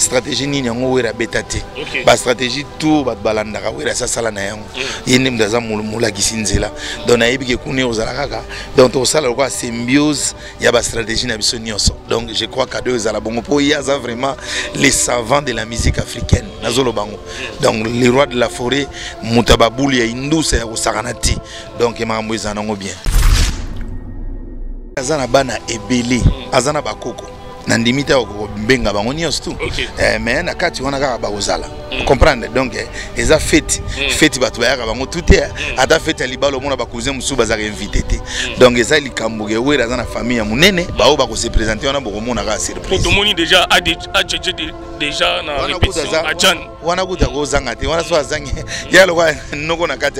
stratégie nini yango wera betate ba stratégie tout ba balandaka wera sa sala na yango yene mdaza mula kisinzela donc na yebi ke kune ozala kaka donc to sala quoi symbiose ya ba stratégie na biso nyonso donc je crois que deux ezala bongo po yaza vraiment les savants de la musique africaine nazolo bango donc les rois de la forêt mutababuli ya indusa ya kosakanati donc makambo ezana ngo bien azana bana ebele azana bakoko na ndimita ko benga bango nyonso tu mais na kati wana kaka bakozala comprendre donc eza fête bato bayaka bango tout ata fête ya libalo mona ba cousin musu bazaka invité te donc eza likambo ke wera za na famille ya munene bao ba ko se présenter wana boko mona ka surprise tout moni déjà a déjà na répétition a Jan wana kuta ko zanga te wana so azangi ya lo kwa noko na kati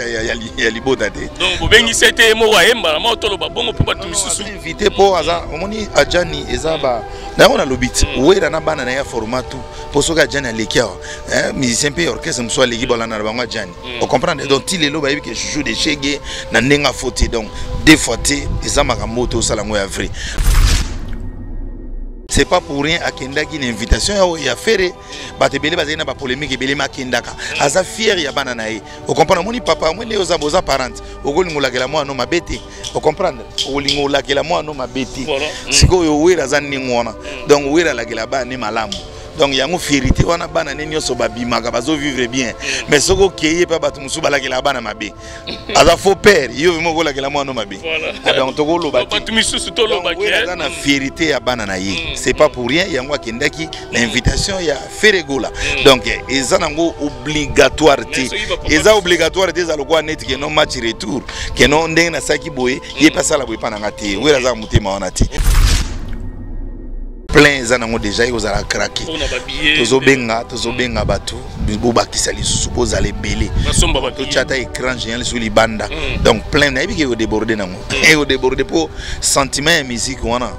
ya libota te donc bengi c'était mo wa emba ma tolo ba bongo po batu misusu invité po aza omoni a Jani eza ba na on a l'obit wera na bana na ya formatu posoka Jani alekia musicien pe orchestre mso aleki bolana na bango Jani on comprendre donc il est là ba yebi ke joue de chege na ndenga faute donc des fois eza makambo to sala ngo ya vrai. C'est pas pour rien à Kendaki une invitation à faire batebele bazena ba polémique ebele makendaka aza fier ya bana nae o comprendre moni papa moi leo za boza parent o golingola kela moi no mabete o comprendre o golingola kela moi no mabete siko yo wera za ningona donc wera la kela ba ni malamu donc yango fierté wana bana ne nyonso babimaka bazo vivre bien mais soko keye pa batu musu balaki la bana mabe aza faux père yo vimo ko la kela moi no mabe donc to ko loba batu misusu to loba ke na fierté ya bana na ye c'est pas pour rien yango akendaki l'invitation ya Feregola donc eza nango obligatoire te eza obligatoire te za lokwa net ke no match retour ke no ndenge na saki boye ye pasa la boye pa na ngate wera za mutema wana te plein zanango déjà ils ont craqué tozo benga batu boba kisali suppose aller belé to chata écran géant sur libanda donc plein na bi ke déborder nango et déborder pour sentiment et musique wana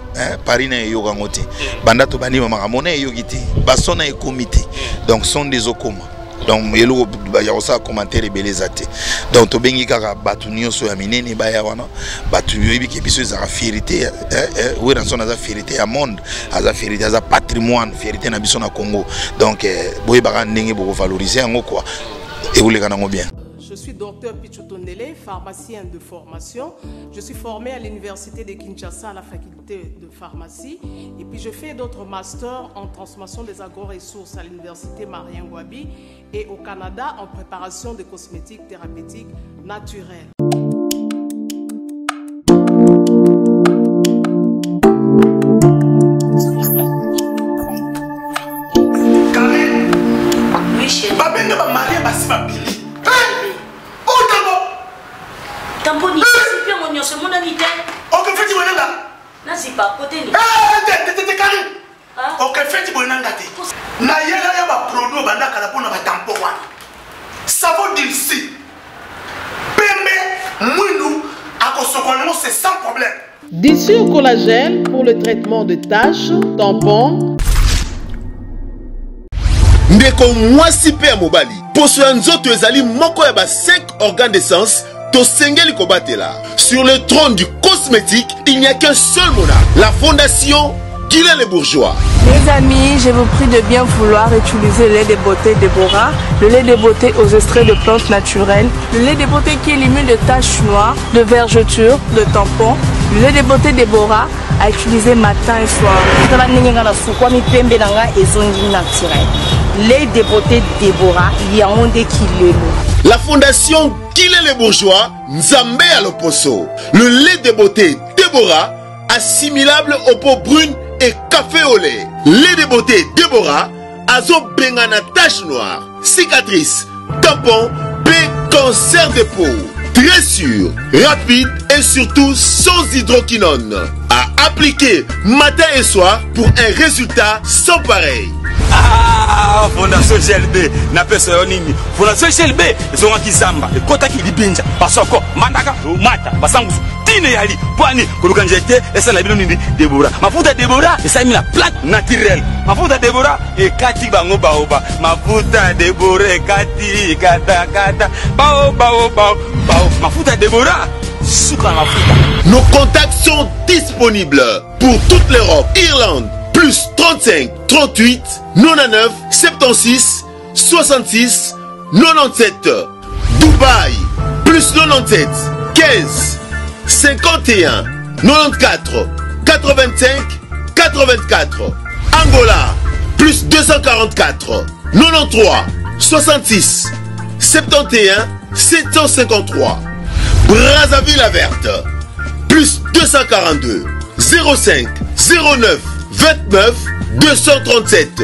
Paris na yo gangote banda to bani mama mona yo giti basona e comité donc sont des okoma donc yelo ya osa commentaire belezate donc to bengi kaka batu nyonso ya minene ba ya wana batu yebi ke biso za fierté we ranson za fierté ya monde za fierté za patrimoine fierté na biso na Congo donc boye ba ndenge boko valoriser ngo quoi et vous les kanango bien. Je suis docteur Pichotondele, pharmacien de formation. Je suis formé à l'université de Kinshasa à la faculté de pharmacie. Et puis je fais d'autres masters en transformation des agro-ressources à l'université Marien-Ngouabi et au Canada en préparation de cosmétiques thérapeutiques naturelles. Tamponi, c'est bien mon ce monde habité. Ok, faites-vous là. Non, c'est pas côté. T'es carré. Ok, faites-vous là. Na yela ya ba produit banda kala pona ba tampon wana. Savon d'ici. Pembe, mwindu, akosokono c'est sans problème. D'ici au collagène pour le traitement de taches, tampons. Ndeko mwasi pe ya mobali. Poso ya nzoto ezali moko ya ba 5 organes d'essence. Sur le trône du cosmétique, il n'y a qu'un seul monarque, la fondation Guylaine Les Bourgeois. Mes amis, je vous prie de bien vouloir utiliser le lait de beauté Déborah, le lait de beauté aux extraits de plantes naturelles, le lait de beauté qui élimine de taches noires, de vergetures, de tampons, le lait de beauté Déborah à utiliser matin et soir. Lait de beauté Déborah, il y a un déquilé. La fondation Guylaine Les Bourgeois, Nzambe à l'Oposo. Le lait de beauté Déborah, assimilable aux peaux brunes et café au lait. Lait de beauté Déborah, azo bengana tache noire, cicatrice, tampon, cancer de peau. Très sûr, rapide et surtout sans hydroquinone. À appliquer matin et soir pour un résultat sans pareil. Ah, Fondation GLB, na pesa nini? Fondation GLB, zonga kizamba, ekota ki libinja, pasoko, mandaka, mata, basangu tine yali, pwani, kuluka njete, esa la bino nini Déborah. Mafuta Déborah, esa mi la plante naturelle. Mafuta Déborah, ekati bango baoba. Mafuta Déborah, ekati kata kata, bao. Mafuta Déborah, sucre mafuta. Nos contacts sont disponibles pour toute l'Europe, Irlande, plus 35 38 99 76 66 97. Dubaï, plus 97 15 51 94 85 84. Angola, plus 244 93 66 71 753. Brazzaville la verte, plus 242 05 09 29 237.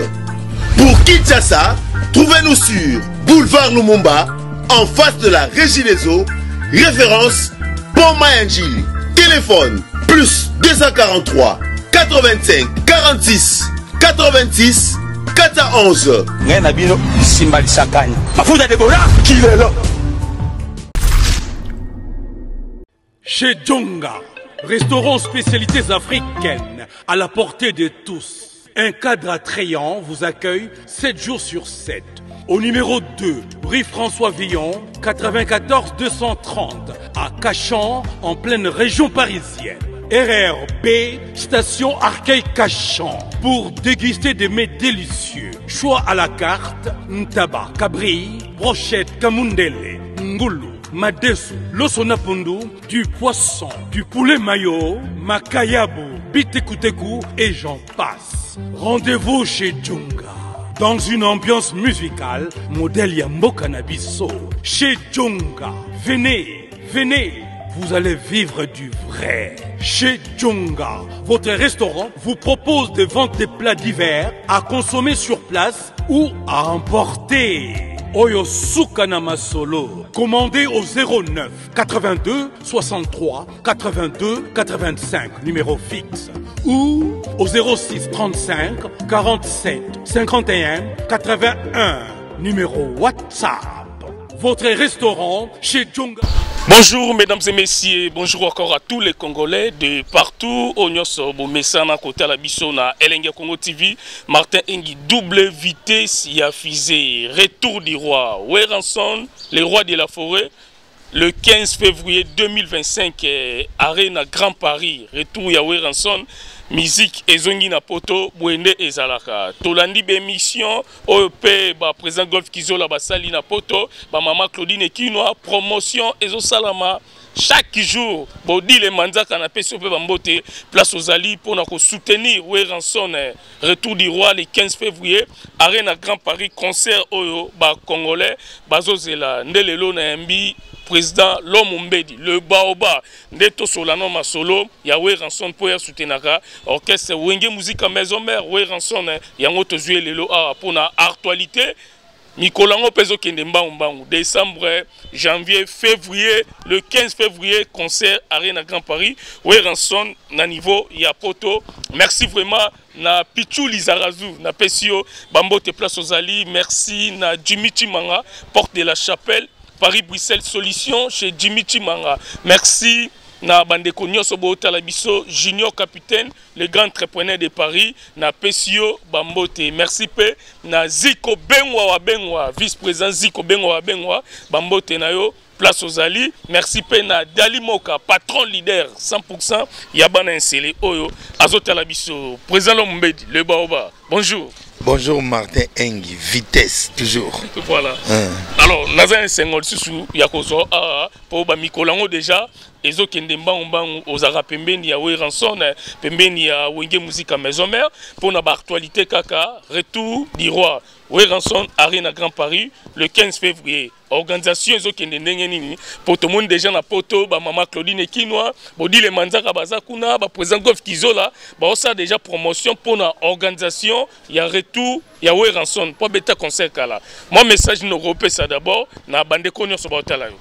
Pour Kinshasa, trouvez-nous sur Boulevard Lumumba, en face de la Régie des Eaux, référence Pont Mayangili. Téléphone plus 243 85 46 86 411. Chez Djonga, restaurant spécialités africaines à la portée de tous. Un cadre attrayant vous accueille 7 jours sur 7. Au numéro 2, rue François Villon, 94 230, à Cachan, en pleine région parisienne. RRB, station Arcueil-Cachan, pour déguster des mets délicieux. Choix à la carte, ntaba, cabri, brochette, kamundele, ngoulou, madesu, losonapundu, du poisson, du poulet mayo, makayabu, bitekuteku et j'en passe. Rendez-vous chez Djonga, dans une ambiance musicale, modèle Yambo Cannabiso. Chez Djonga, venez, venez, vous allez vivre du vrai. Chez Djonga, votre restaurant vous propose de vendre des plats divers à consommer sur place ou à emporter. Oyo Sukana Masolo. Commandez au 09 82 63 82 85, numéro fixe. Ou au 06 35 47 51 81, numéro WhatsApp. Votre restaurant chez Djonga. Bonjour mesdames et messieurs, bonjour encore à tous les Congolais de partout. Onyoso Bomesana côté la Bissona, Elenga Congo TV, Martin Engi, double vitesse, Yafizé, retour du roi, Weranson, le roi de la forêt, le 15 février 2025, Arena Grand Paris, retour ya Weranson. Musique ezongi na poto bwende ezalaka tolandi be mission OP ba président Golf Kizola basali na poto ba mama Claudine Kinwa promotion ezo salama chaque jour bodi le manzaka na peso pe bambote place aux ali pour na ko soutenir Weranson retour du roi le 15 février Arena Grand Paris concert oyo ba congolais bazozela ndelelo na mbi président Lomumbedi, le Baoba, Neto Solano Masolo, ya Weranson pour soutenaka, orchestre Wenge Musique Maison Mère, Weranson, yango tozue lelo pour na actualité, Mikolango Pezo Kendemba Mbangu, décembre, janvier, février, le 15 février, concert Arena Grand Paris, Weranson, na niveau, ya poto, merci vraiment, na Pichou Lizarazu, na Pesio, Bambote Place aux Ali, merci, na Jimmy Chimanga, Porte de la Chapelle, Paris-Bruxelles Solution chez Jimmy Chimanga. Merci na Bandeko Nyoso Talabiso, Junior Capitaine, le grand entrepreneur de Paris, na Pesio Bambote. Merci pe na Ziko Benwa, vice-président Ziko Benwa, Bambote Nayo, place aux Ali. Merci pe na Dali Moka, patron leader 100%, Yabana Nsele Oyo, Azotalabiso, président Lombedi, le Baoba. Bonjour. Bonjour Martin Engi, vitesse toujours. Voilà. Alors, Nazan Sengol Susu Yakozo pour Bamikolango déjà. Ezo Kendemba Mbangu Ozara Pembeni ya Weranson, Pembeni ya Wenge Musique Maison Mère pour na actualité kaka retour du roi Weranson Arena Grand Paris le 15 février. Organisation Ezo Kendendenge nini pour tout le monde déjà na poto ba mama Claudine Kinwa, bodi le manzaka bazakuna ba président Golf Kizola, ba osa déjà promotion pour na organisation ya retour ya Weranson pour beta concert kala. Mon message no repé ça d'abord na bande konyo so ba otala yo.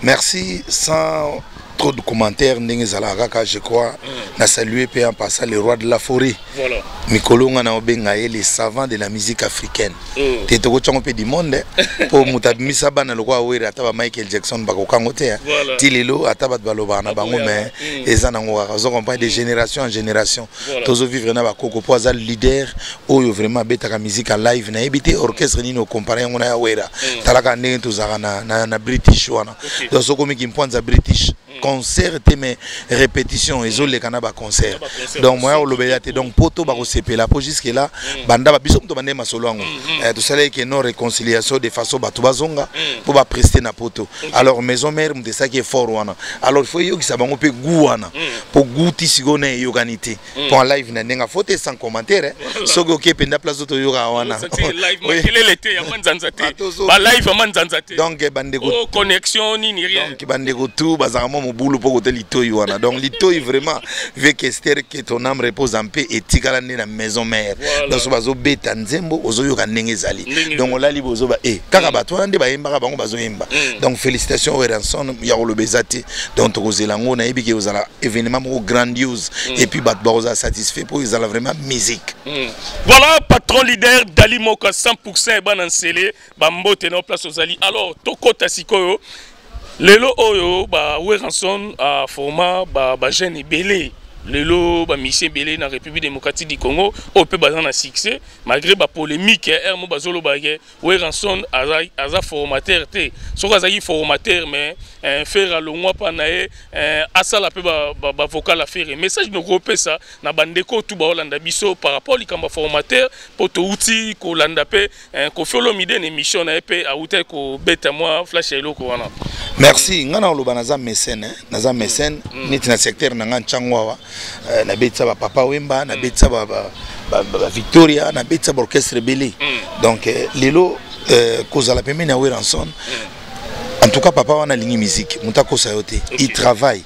Merci sans trop de commentaires, je crois. Na salué en passant le roi de la forêt. Voilà. Mikolonga na obengaye les savants de la musique africaine. Tete ko chango pe du monde pour mutabimisa bana le roi wera ataba Michael Jackson bako kangote. Tilelo ataba baloba na bango mais ezana ngwa zo comprendre de génération en génération. Tozo vivre na bakoko po azal leader oyo vraiment beta ka musique en live na ebité orchestre ni no comparer ngona ya wera. Talaka ndenge tozaka na British wana. Donc soko miki mponza British. concert te mais répétition ezole kana ba concert donc moi olobela te donc poto ba kosepela po jusque là banda ba biso mto bande masolo ngo tout ça que non réconciliation de façon ba tubazonga pour ba prester na poto alors maison mère mte ça qui est fort wana alors il faut yo ki sa bango pe guana pour gouti sigone yoganité pour live na ndenga faut sans commentaire soki OK penda place to yoga wana live makele l'été ya manzanza te ba live manzanza te donc bandeko connexion ni rien donc bandeko tout bazaramo mobulu pour côté litoyi wana donc litoyi vraiment veut que Esther que ton âme repose en paix et tikala na maison mère donc so bazo beta nzembo ozo yoka ndenge ezali donc on la li bozo ba kaka bato ande ba yemba bango bazo yemba donc félicitations Weranson ya olobezati donc tokozelango na yebiki ozala événement mo grandiose et puis bat baza satisfait pour ils ont vraiment musique. Voilà patron leader Dali Moka 100% banansele bambote na place ozali alors tokota sikoyo lelo oyo ba Weranson a format ba jeune belé lelo ba mission belé na République démocratique du Congo au peu bazan na succès malgré ba polémique mo bazolo bagé Weranson aza formateur te so azali formateur mais faire le mois pa nae asala pe ba vocal à faire message no groupe ça na bandeko tout ba Holanda biso par rapport likamba formateur poto outil ko landa pe ko folo mide na émission na pe a outé ko beta moi flash eloko wana. Merci ngana oloba naza mécène naza mécène niti na secteur na ngantchangwa na betsa ba papa wemba na betsa ba Victoria na betsa ba orchestre belé donc lelo kozala pembe na Weranson en tout cas papa wana lingi musique mutako sayote il travaille.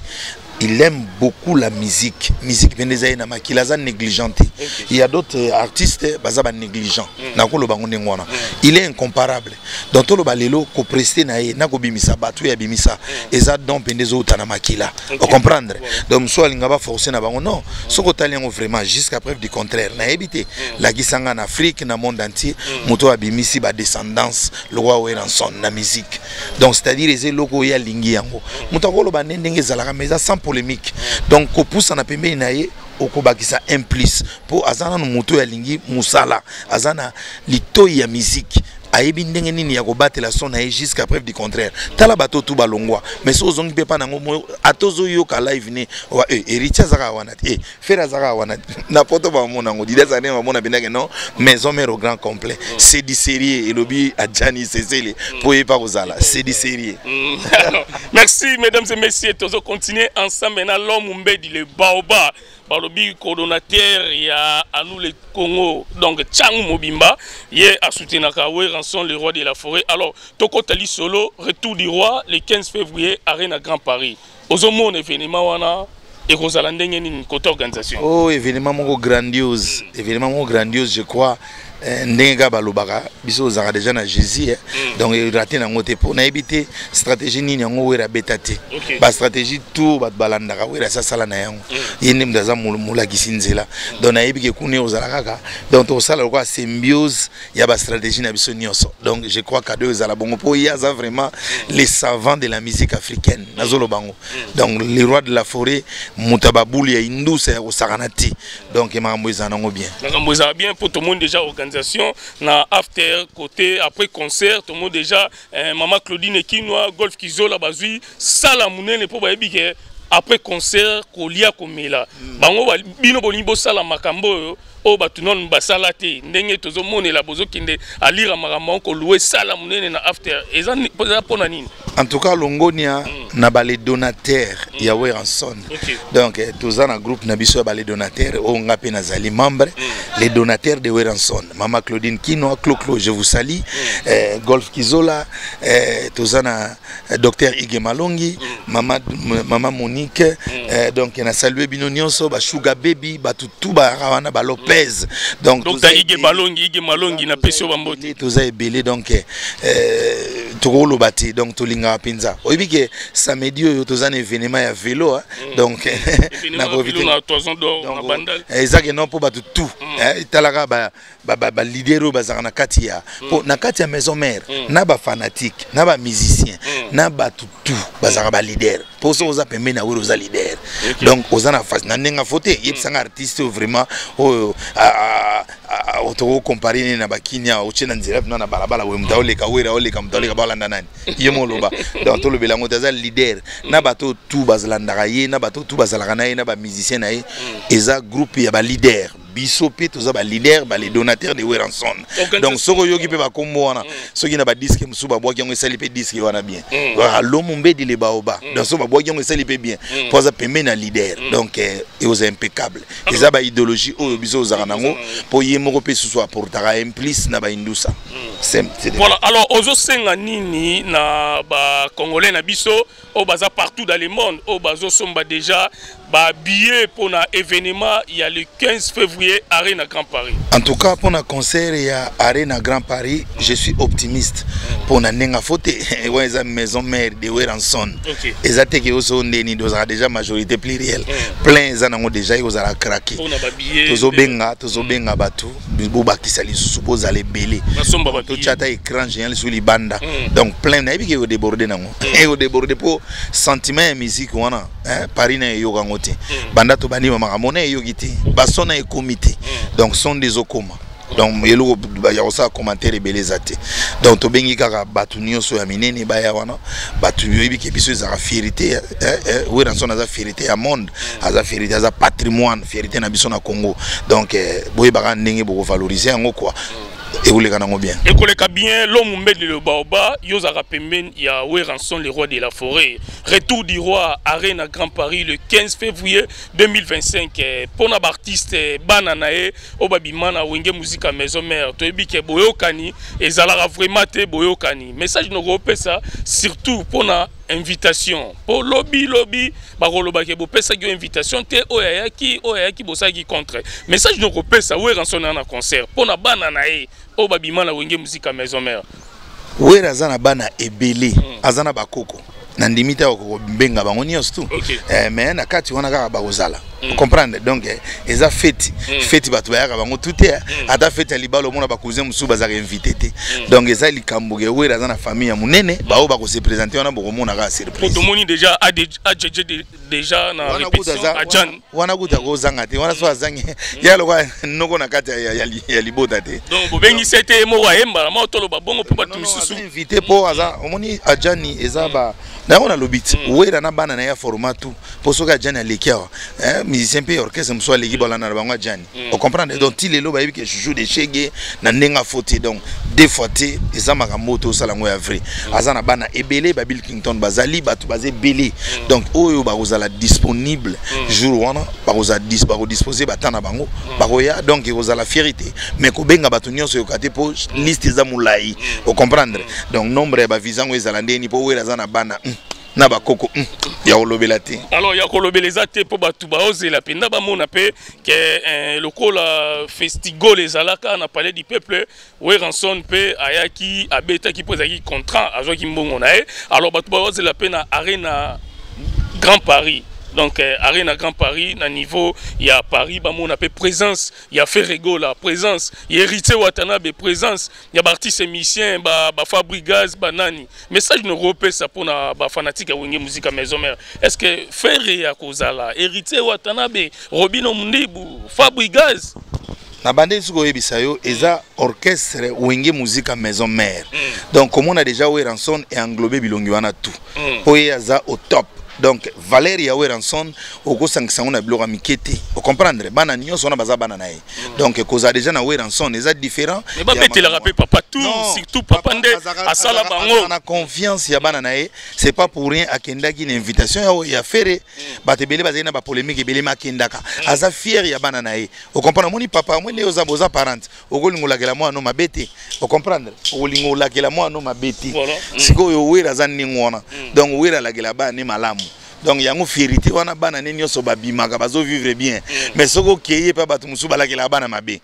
Il aime beaucoup la musique. Musique venezaïna makilaza négligente. Il y a d'autres artistes bazaba négligents. Nakolo bangonde ngwana. Il est incomparable. Dans tout le balelo ko prester nae nako bimisa batu ya bimisa. Eza don pendezo utana makila. Vous comprendre? Donc soit lingaba forcer na bango non. Soko taliango vraiment jusqu'à preuve du contraire. Na ebité la gisanga en Afrique na monde entier moto abimisi ba descendance le roi Weranson na musique. Donc c'est-à-dire les loko ya lingi yango. Mutakolo ba ndenge zalaka meza sans polémique donc ko pousse na pembe naye okobakisa un plus pour azana no moto ya lingi musala azana litoyi ya musique ayebi ndenge nini ya kobatela son naye jusqu'à preuve du contraire tala bato tout balongwa mais so zongi pe pa nango atozo yoka live ni wa Eritia zaka wana fera zaka wana na poto ba mona ngo dida zane ba mona bindake non maison mère au grand complet c'est du sérieux et lobi a Jani Cécile pour y pas ozala c'est du sérieux. Merci mesdames et messieurs tozo continuer ensemble na l'homme mbedi le baoba balobi coordonnateur ya à nous le Congo donc Tchang Mobimba hier a soutenir Weranson le roi de la forêt alors tokotali solo retour du roi le 15 février arène à Grand Paris ozomon événement wana et kozala ndenge ni côté organisation oh événement grandiose je crois ndenge balobaka biso ozaka déjà na Jésus donc raté na ngote pour na ebité stratégie nini yango wera betate ba stratégie tout ba balandaka wera sa sala na yango yene mdaza mula kisinzela donc na ebike kune ozala kaka donc to sala kwa symbiose ya ba stratégie na biso nyonso donc je crois que deux ozala bongo po yaza vraiment les savants de la musique africaine nazolo bango donc les rois de la forêt mutababuli ya indusa ya osakanati donc mambo ezana ngo bien mambo ezana bien pour tout le monde déjà na after côté après concert tout le monde déjà maman Claudine Kinwa Golf Kizola bazui sala munene po ba ebike après concert kolia komela bango bino bolimbo sala makambo o batu non basala te ndenge tozo monela bozo kinde alira makambo ko louer sala munene na after eza pona nini en tout cas longonia na ba les donateurs ya Weranson donc toza na groupe na biso ba les donateurs o ngape na zali membre les donateurs de Weranson maman Claudine Kino Clo je vous salue Golf Kizola toza na docteur Ige Malongi maman Monique donc na saluer bino nyonso ba Sugar Baby ba tutu ba rawana ba Lopez donc Ige Malongi na pesio bambote toza ebele donc tokolo bati donc tolinga pinza oyibike samedi oyo toza na événement ya vélo donc na profiter na 3 ans d'or na bandal ezake non po batu tout talaka ba leader bazaka na kati ya po na kati ya maison mère na ba fanatique na ba musicien na ba tutu bazaka ba leader po so oza pembe na wiro za leader donc oza na face na nenga foté yebisanga artiste vraiment otoko comparer na bakinya ochena nzira na balabala we mtaoleka wera oleka mtaoleka balanda nani yemo loba donc to lobela ngotaza leader na bato tout bazalanda ye na bato tout bazalaka na ye na ba musicien na ye eza groupe ya ba leader biso pe toza ba leader ba les donateurs de Weranson donc soko yoki pe ba kombo wana soki na ba disque musu ba bwaki ngo esali pe disque wana bien lomo mbedi le baoba donc so ba bwaki ngo esali pe bien poza pembe na leader donc et aux impeccable eza ba idéologie o biso ozaka nango po yemoko pe susu apportera implice na ba indusa voilà. Alors ozo senga nini na ba congolais na biso o baza partout dans le monde o bazo somba déjà ba billet pour un événement il y a le 15 février Arena Grand Paris. En tout cas pour un concert il y a Arena Grand Paris, je suis optimiste pour na nenga foté ouais eza maison mère de Weranson. Eza te ke oso ndeni dozara déjà majorité plurielle. Plein eza nango déjà ozala craquer. Tozo benga batu bo bakisa li suppose les belé. To chata écran géant sur li banda. Donc plein na bi ke déborder nango. Et au déborder pour sentiment et musique wana Paris na yoga ngote. Banda to bani mama mona yogiti. Basona e comité. Donc sont des okoma. Donc yelo ya osa commentaire belezate. Donc to bengi kaka batu nyonso ya minene baya wana. Batu yobi ke biso za fierté Weranson za fierté ya monde, za fierté za patrimoine, fierté na biso na Congo. Donc boye baka ndenge boko valoriser ngo quoi. Et vous les gagnez bien. Et vous les bien, l'homme de le baoba, Yozara Pemben, il y a Weranson, le roi de la forêt. Retour du roi, Arena Grand Paris, le 15 février 2025. Pour nos artistes, Bananae, Obabimana, Wenge Musique à Maison Mère, Toebike Boyokani, et Zalara vraiment te Boyokani. Message nous repère ça, surtout pour nos invitation pour lobby baroloba ke bo pesa gi invitation te oyaki bosaki contre message no ko pesa Weranson na concert pour na bana na e o babima na Wenge Musique à Maison Mère Werazana bana ebele azana bakoko na ndimita ko benga bango nyos tout mais na kati wana kaka bakozala comprendre donc eza fête batu bayaka bango tout ata fête libalo mona bakuze musu bazaka invité te donc eza likambo ke wera za na famille ya munene bao bako se présenter wana boko mona ka surprise to moni déjà déjà na répétition a Jan wana kuta ko zanga te wana so azangi ya lokwa noko na kati ya libota te donc bobengi c'était mo wa emba ma tolo ba bongo pe batu misusu invité po aza omoni a Jani eza ba na on a l'obit wera na bana na ya format tout pour soka Jani alekia musicien pe orchestre mso aleki bola na bango Jani on comprendre donc il est là ba yebi ke joue de chege na nenga faute donc deux fois te eza makamoto sala ngo ya vrai azana bana ebele ba Bill Kington bazali batu bazé belé donc oyo ba ozala disponible jour wana ba disposer batana bango ba koya donc ozala fierté mais ko benga batu nyonso yo kate po liste za mulai on comprendre donc nombre ba vizango ezala ndeni po wera zana bana na bakoko ya olobelate alors ya kolobeleza te po batu ba ozela pe na ba mona pe ke lokola festival ezalaka na palais du peuple Weranson pe ayaki abeta ki pozaki contrat azwaki mbongo na e alors batu ba ozela pe na Arena Grand Paris. Donc Arena Grand Paris na niveau il y a Paris ba mon appel présence il y a Ferrego la présence il y a Héritier Watanabe présence il y a artistes musiciens ba Fabrigaz banani message no repère ça pour na ba fanatique à Wenge Musique à Maison Mère est-ce que Ferré ya kozala Héritier Watanabe Robino Mundibu Fabrigaz na bande suko yebisa yo eza orchestre Wenge Musique à Maison Mère donc comme on a déjà Weranson et englobé bilongi wana tout oye aza au top. Donc Valérie Weranson oko sanction na bloga mikete o comprendre bana nyonso na baza bana nae donc koza déjà na Weranson eza différent mais ba bete la rapper papa tout surtout papa nde asala bango na confiance ya bana nae c'est pas pour rien akendaki une invitation ya Ferré batebele bazena ba polémique ebele makendaka aza fier ya bana nae o comprendre moni papa moni oza boza parent okolingola kela mwa no mabete o comprendre okolingola kela mwa no mabete siko yo wera za ningwana donc wera la kela ba ni malamu donc yango fierté wana bana ne nyonso babimaka bazo vivre bien mais soko keye pa batu musu balakela bana mabe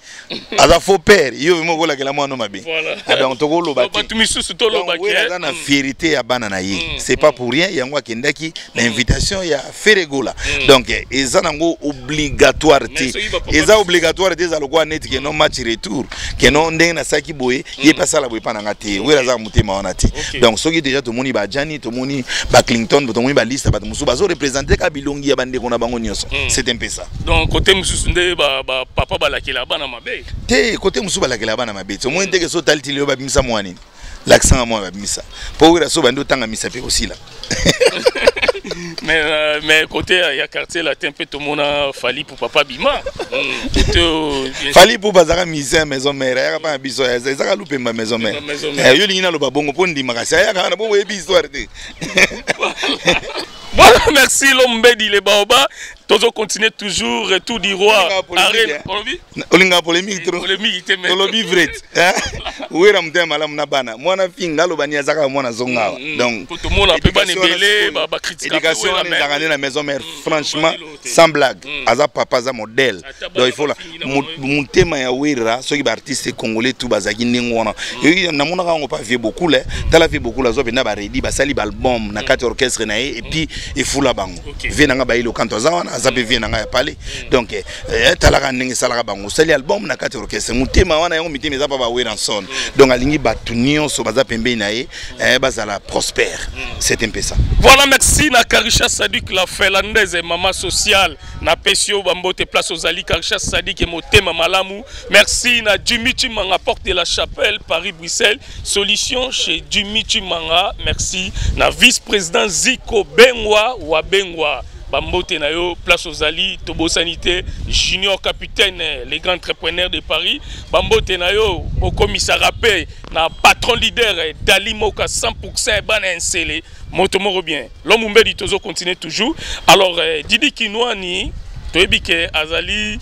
aza faux père yo vimo ko lakela mwana mabe donc toko loba batu misusu to loba ke na fierté ya bana na ye c'est pas pour rien yango akendaki na invitation ya Feregola donc eza nango obligatoire te eza obligatoire te za lokwa net ke no match retour ke no ndenge na saki boye ye pasa la boye pa na ngate wera za mutema wana te donc soki déjà to moni ba Jani to moni ba Clinton to moni ba liste ba musu bazo représenter ka bilongi ya bande kona bango nyonso c'est un peu ça donc côté musu nde ba papa balakela bana mabe te côté musu balakela bana mabe to moni teke so talti le ba bimisa mwani l'accent à moi ba bimisa po wera so bando tanga misa pe aussi là mais côté il y a quartier latin peu tout monde a fallu pour papa Bima fallu pour bazaka mise maison mère ya pas biso ya zaka loupé ma maison mère yo lingina lo babongo po ndima kasi ya kana bo yebi histoire te voilà merci Lombedi le baoba toujours continuer toujours retour du roi arène olinga polémique trop polémique mais lobby vrai ouera mtema la mna bana mwana finga lo bania zaka mwana zonga donc tout le monde a peu bana belé ba critique éducation na maison mère franchement sans blague aza papa za modèle donc il faut la mutema ya ouera soki ba artiste congolais tout bazaki ndengona na mona ka on pas vie beaucoup là tala vie beaucoup là zo bena ba ready ba sali ba album na 4 orchestre na et puis il faut la bango vient nga ba ilo kanto za wana azabe vient nga ya parler donc tala ka ndenge sala ka bango sali album na 4 orchestre mutema wana yango mitema za pa ba ouera son donc alingi batunion so baza pembe na ye bazala prospère c'est un peu ça. Voilà, merci na Karisha Sadik la finlandaise maman sociale na Pesio Bambote place aux Ali Karisha Sadik et motema malamu. Merci na Jimmy Chimanga porte de la Chapelle Paris Bruxelles solution chez Jimmy Chimanga. Merci na vice-président Ziko Bengwa wa Bengwa Bambote na yo place aux Ali Tobo Sanité junior capitaine les grands entrepreneurs de Paris Bambote na yo au commissariat paix na patron leader Dali Moka 100% ban installé Motomoro bien l'homme Mbedi tozo continue toujours alors Didi Kinwani toebike azali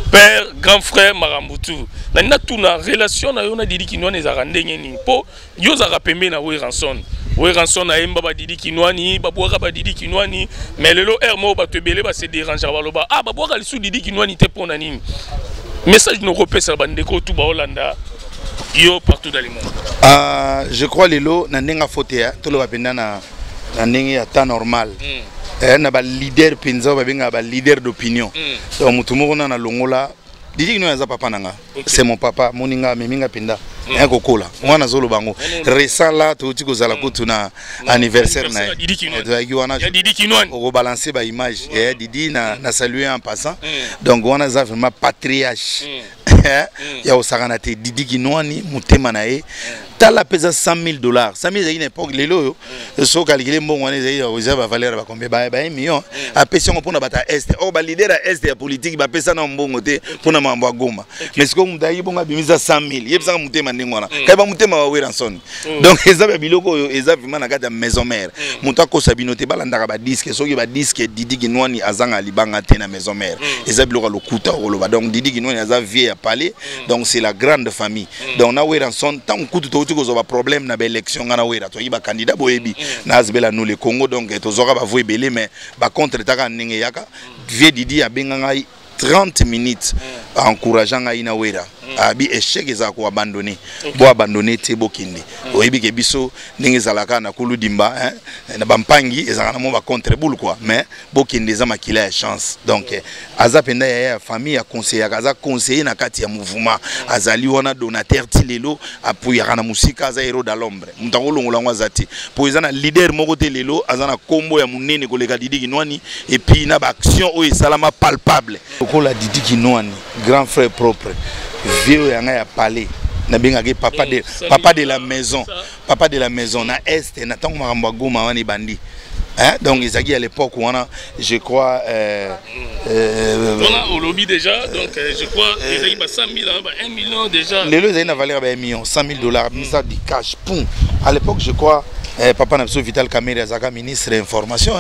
père grand frère Marambutu na tuna relation na yo na Didi Kinwani za ndenge ni po yo za rapembe na we ranson na emba ba Didi Kinwani babwaka ba Didi Kinwani mais lelo hermo ba tebele ba se déranger baloba ah babwaka lisu Didi Kinwani te pona nini message no repesa bandeko tout ba Hollanda yo partout dans le monde je crois lelo na ndenga fotea to lo bapenda na ndenge ya temps normal na ba leader penza ba benga ba leader d'opinion donc mutumo na longola Didi Kinwani za papa nanga c'est mon papa moninga meminga penda kokola mwana zolo bango récent là to tiko zala kutuna anniversaire na Didi Kinwani on balancer ba image Didi na saluer en passant donc wana za vraiment patriarche ya osakana te Didi Kinwani mutema na ye tala pesa $100,000 $100,000 à une époque lelo so calculer mbongo wana za ba valeur ba combien ba million a pesa ngo pona bata est o ba leader a est ya politique ba pesa na mbongo te pona mambo Goma mais siko mudai bonga bimiza 100,000 yebisa mutema ndengwana kaiba mutema wa Weranson donc eza biloko eza vraiment na kati ya maison mère muta ko sabinote balanda ba disque soki ba disque Didi Kinwani azanga libanga te na maison mère eza biloko lokuta oloba donc Didi Kinwani aza vie à palais donc c'est la grande famille donc na Weranson tant kutu to ko zo problème na ba élection ngana wera to yiba candidat boyebi na azbela nous le Congo donc to zoka ba voye belé mais ba contre taka ndenge yaka vie Didi abenga 30 minutes encourageant Aina Wera abi échec eza ko abandonner bo abandonner te bokindi oyebi ke biso ndenge zalaka na kuludimba na bampangi ezaka na mo ba contre boule quoi mais bokindi za makila ya chance donc aza penda ya famille ya conseiller aza conseiller na kati ya mouvement azali wana donateur tilelo apuyaka na musika aza héros de l'ombre mutangolongola ngwa zati po eza na leader moko te lelo aza na kombo ya munene koleka Didi Kinwani et puis na ba action o esalama palpable ko la Didi Kinwani grand frère propre vieux yanga ya palais na bengaki papa de la maison na est na tango makambo Goma wani bandi donc ils à l'époque où on a je crois on a au lobby déjà donc je crois ils ont 100,000 1 million déjà les lois ils ont valeur $1 million $100,000 mis ça du cash pum à l'époque je crois papa Napso Vital Kamerhe azaka ministre de l'information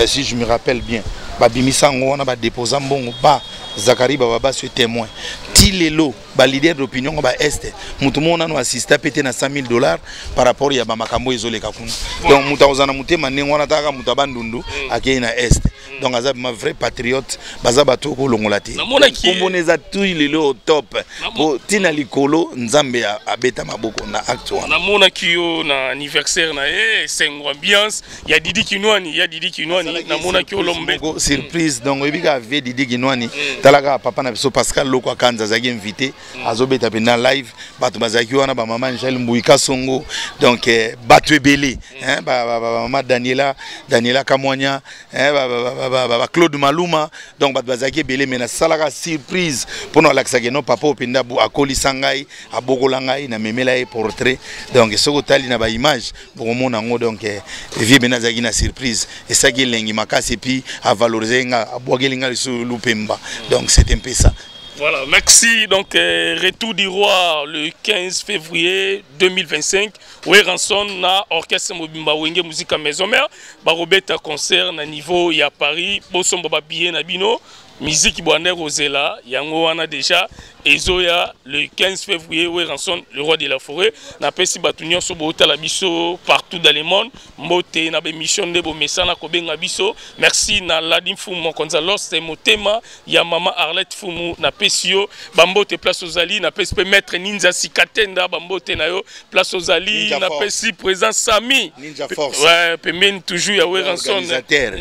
si je me rappelle bien ba bimisa ngo on a ba déposer mbongo ba Zakari Baba ce témoin ti lelo ba leader d'opinion ba est mutu mona no assista pété na $100,000 par rapport ya ba makambo ezoleka kuna donc mutu ozana mutema ndenge wana taka mutu abandundu akei na est donc aza ma vrai patriote baza bato ko longola te komboneza tout il est au top bo tina likolo nzambe abeta maboko na acte wana namona kiyo na anniversaire na c'est une ambiance ya Didi Kinwani namona kiyo lombe surprise donc ebika ave Didi Kinwani talaka papa na biso Pascal Loko Kanza zaki invité azobeta pena live bato bazaki wana ba maman Angel Mbouika Songo donc bato ebele hein ba maman Daniela Kamwanya hein ba Claude Maluma donc bato bazaki ebele mais na salaka surprise pour nous l'accès non papa openda bu akoli sangai abokola ngai na memela e portrait donc soko tali na ba image pour mona ngo donc vie benazaki na surprise et ça qui lengi makasi puis à valoriser nga abogelinga le lupemba donc c'est un peu ça. Voilà, merci. Donc, retour du roi le 15 février 2025. Ranson na orchestre Mobimba Wenge musique à maison mère. Barobeta concert na niveau ya Paris. Bosomba babie na bino. Musique Boaner Rosela. Yango wana déjà. Ezoya le 15 février. Ranson, le roi de la forêt. Na pesi batunyon so bota la biso partout dans le monde. Mote na be mission de bo mesana kobenga biso. Merci na Ladim Fumu Konzalos. C'est mon thème. Ya Mama Arlette Fumu na pesio. Bambote place aux Ali. Na pesi maître Ninja Sikatenda. Bambote na yo place aux Ali. Na pesi présent Sami. Ninja Force. Ouais, pemene toujours ya Ranson. Organisateur.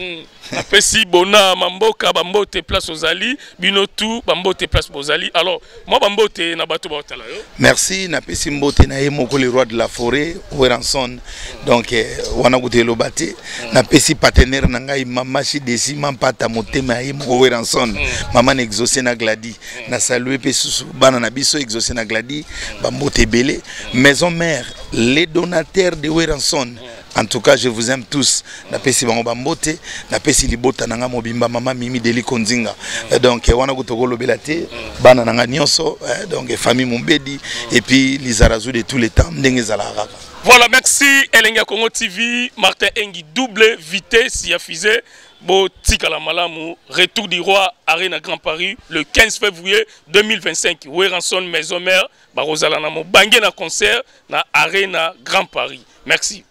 Na pesi bona Mamboka Bambote place aux Ali. Binotu Bambote place aux Ali. Alors, moi Bambote na bato baotala yo. Merci na pesi mbote na ye moko le roi de la forêt Ranson. Donc wana gutelo bate na pesi partenaire na ngai Mama Chidesi Mampata motema ye moko Ranson. Maman exaucé na Gladi. Na saluer pe susu bana na biso exaucé na Gladi Bambote belé. Maison mère les donateurs de Ranson. En tout cas, je vous aime tous. Na pesi bango bambote, na pesi libota nanga mobimba mama Mimi Deli Konzinga. Donc wana gutogolo belate, bana nanga nyonso, donc famille Mumbedi et puis Lizarazu de tous les temps ndenge zalaka. Voilà, merci Elenga Congo TV, Martin Engi double vitesse ya fusée. Bo tikala malamu, retour du roi Arena Grand Paris le 15 février 2025. Ranson maison mère, barozala na mo bangé na concert na Arena Grand Paris. Merci.